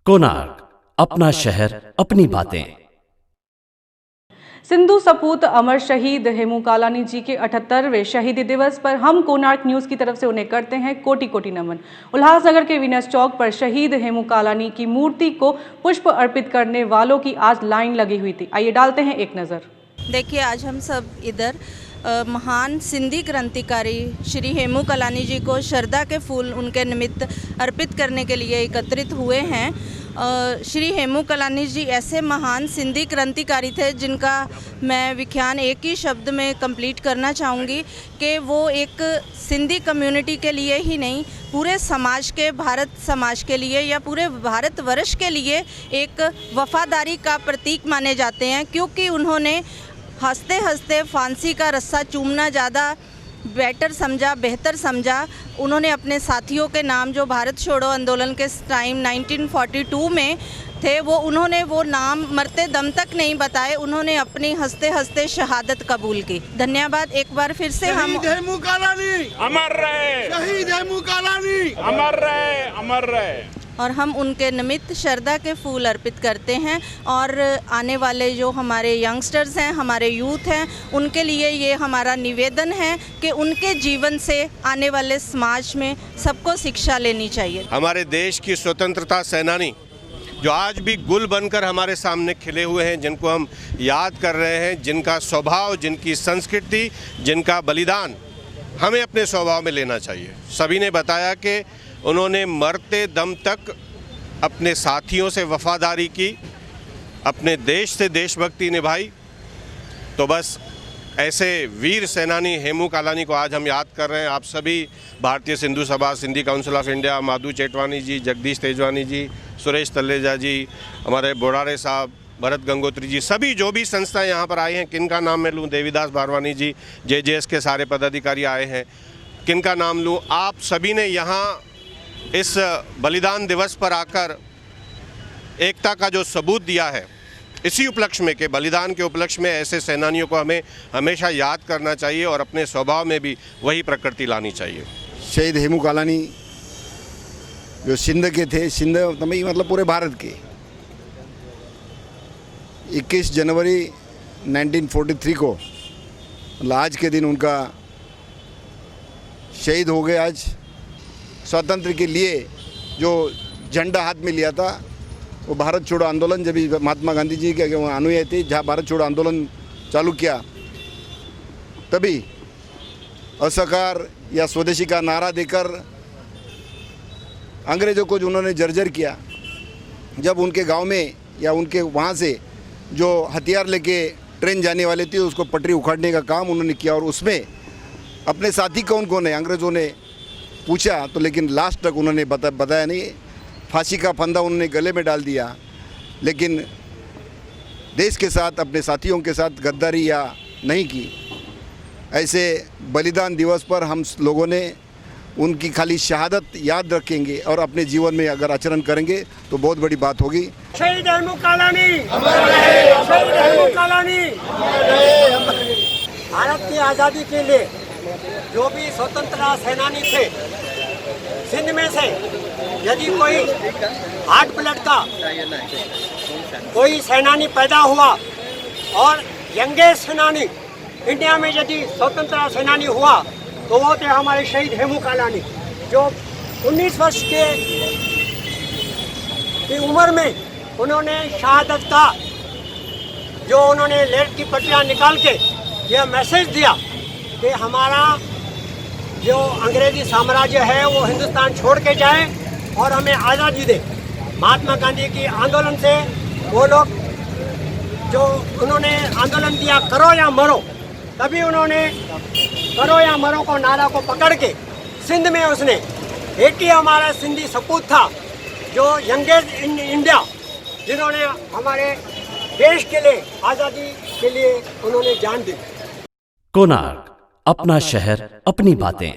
कोणार्क, अपना शहर, अपनी बातें। सिंधु सपूत अमर शहीद हेमू कालानी जी के 78वें शहीदी दिवस पर हम कोणार्क न्यूज की तरफ से उन्हें करते हैं कोटि कोटि नमन। उल्लासनगर के विनस चौक पर शहीद हेमू कालानी की मूर्ति को पुष्प अर्पित करने वालों की आज लाइन लगी हुई थी। आइए डालते हैं एक नजर। देखिए, आज हम सब इधर महान सिंधी क्रांतिकारी श्री हेमू कालानी जी को श्रद्धा के फूल उनके निमित्त अर्पित करने के लिए एकत्रित हुए हैं। श्री हेमू कालानी जी ऐसे महान सिंधी क्रांतिकारी थे जिनका मैं व्याख्यान एक ही शब्द में कंप्लीट करना चाहूँगी कि वो एक सिंधी कम्युनिटी के लिए ही नहीं, पूरे समाज के, भारत समाज के लिए या पूरे भारतवर्ष के लिए एक वफादारी का प्रतीक माने जाते हैं, क्योंकि उन्होंने हंसते हंसते फांसी का रस्सा चूमना ज़्यादा बेटर समझा, बेहतर समझा। उन्होंने अपने साथियों के नाम, जो भारत छोड़ो आंदोलन के टाइम 1942 में थे, उन्होंने वो नाम मरते दम तक नहीं बताए, उन्होंने अपनी हंसते हंसते शहादत कबूल की। धन्यवाद एक बार फिर से। हम शहीद हेमू कालानी अमर रहे, शहीद हेमू कालानी अमर रहे, अमर रहे। और हम उनके निमित्त श्रद्धा के फूल अर्पित करते हैं और आने वाले जो हमारे यंगस्टर्स हैं, हमारे यूथ हैं, उनके लिए ये हमारा निवेदन है कि उनके जीवन से आने वाले समाज में सबको शिक्षा लेनी चाहिए। हमारे देश की स्वतंत्रता सेनानी जो आज भी गुल बनकर हमारे सामने खिले हुए हैं, जिनको हम याद कर रहे हैं, जिनका स्वभाव, जिनकी संस्कृति, जिनका बलिदान हमें अपने स्वभाव में लेना चाहिए। सभी ने बताया कि उन्होंने मरते दम तक अपने साथियों से वफादारी की, अपने देश से देशभक्ति निभाई। तो बस ऐसे वीर सेनानी हेमू कालानी को आज हम याद कर रहे हैं। आप सभी भारतीय सिंधु सभा, Sindhi council of India, Madhu चेटवानी जी, जगदीश तेजवानी जी, सुरेश तल्लेजा जी, हमारे बोड़ारे साहब, भरत गंगोत्री जी, सभी जो भी संस्थाएं यहाँ पर आए हैं, किनका नाम मैं लूँ, देवीदास बारवानी जी, JJS के सारे पदाधिकारी आए हैं, किनका नाम लूँ। आप सभी ने यहाँ इस बलिदान दिवस पर आकर एकता का जो सबूत दिया है, इसी उपलक्ष्य में के बलिदान के उपलक्ष्य में ऐसे सेनानियों को हमें हमेशा याद करना चाहिए और अपने स्वभाव में भी वही प्रकृति लानी चाहिए। शहीद हेमू कालानी जो सिंध के थे, सिंध मतलब पूरे भारत के, 21 जनवरी 1943 को, मतलब आज के दिन उनका शहीद हो गए। आज स्वतंत्र के लिए जो झंडा हाथ में लिया था, वो भारत छोड़ो आंदोलन, जब महात्मा गांधी जी के अनुयायी थे, जहाँ भारत छोड़ो आंदोलन चालू किया, तभी असहकार या स्वदेशी का नारा देकर अंग्रेज़ों को जो उन्होंने जर्जर किया। जब उनके गांव में या उनके वहाँ से जो हथियार लेके ट्रेन जाने वाले थे, उसको पटरी उखाड़ने का काम उन्होंने किया। और उसमें अपने साथी कौन कौन है अंग्रेज़ों ने पूछा, तो लेकिन लास्ट तक उन्होंने बताया नहीं। फांसी का फंदा उन्होंने गले में डाल दिया, लेकिन देश के साथ, अपने साथियों के साथ गद्दारी या नहीं की। ऐसे बलिदान दिवस पर हम लोगों ने उनकी खाली शहादत याद रखेंगे और अपने जीवन में अगर आचरण करेंगे तो बहुत बड़ी बात होगी। शहीद हेमू कालानी अमर रहे, शहीद हेमू कालानी अमर रहे। भारत की आज़ादी के लिए जो भी स्वतंत्रता सेनानी थे, सिंध में से यदि कोई हार्ट ब्लड का कोई सेनानी पैदा हुआ और यंगेस्ट सेनानी इंडिया में यदि स्वतंत्रता सेनानी हुआ, तो वो थे हमारे शहीद हेमू कालानी, जो 19 वर्ष की उम्र में उन्होंने शहादत का जो उन्होंने लेट की पट्टियाँ निकाल के यह मैसेज दिया कि हमारा जो अंग्रेजी साम्राज्य है वो हिंदुस्तान छोड़ के जाए और हमें आज़ादी दे। महात्मा गांधी की आंदोलन से वो लोग जो उन्होंने आंदोलन दिया, करो या मरो, तभी उन्होंने करो या मरो को नारा को पकड़ के सिंध में उसने एक ही हमारा सिंधी सपूत था, जो यंगेस्ट इन इंडिया, जिन्होंने हमारे देश के लिए, आज़ादी के लिए उन्होंने जान दी। कोणार्क, अपना शहर, अपनी बातें।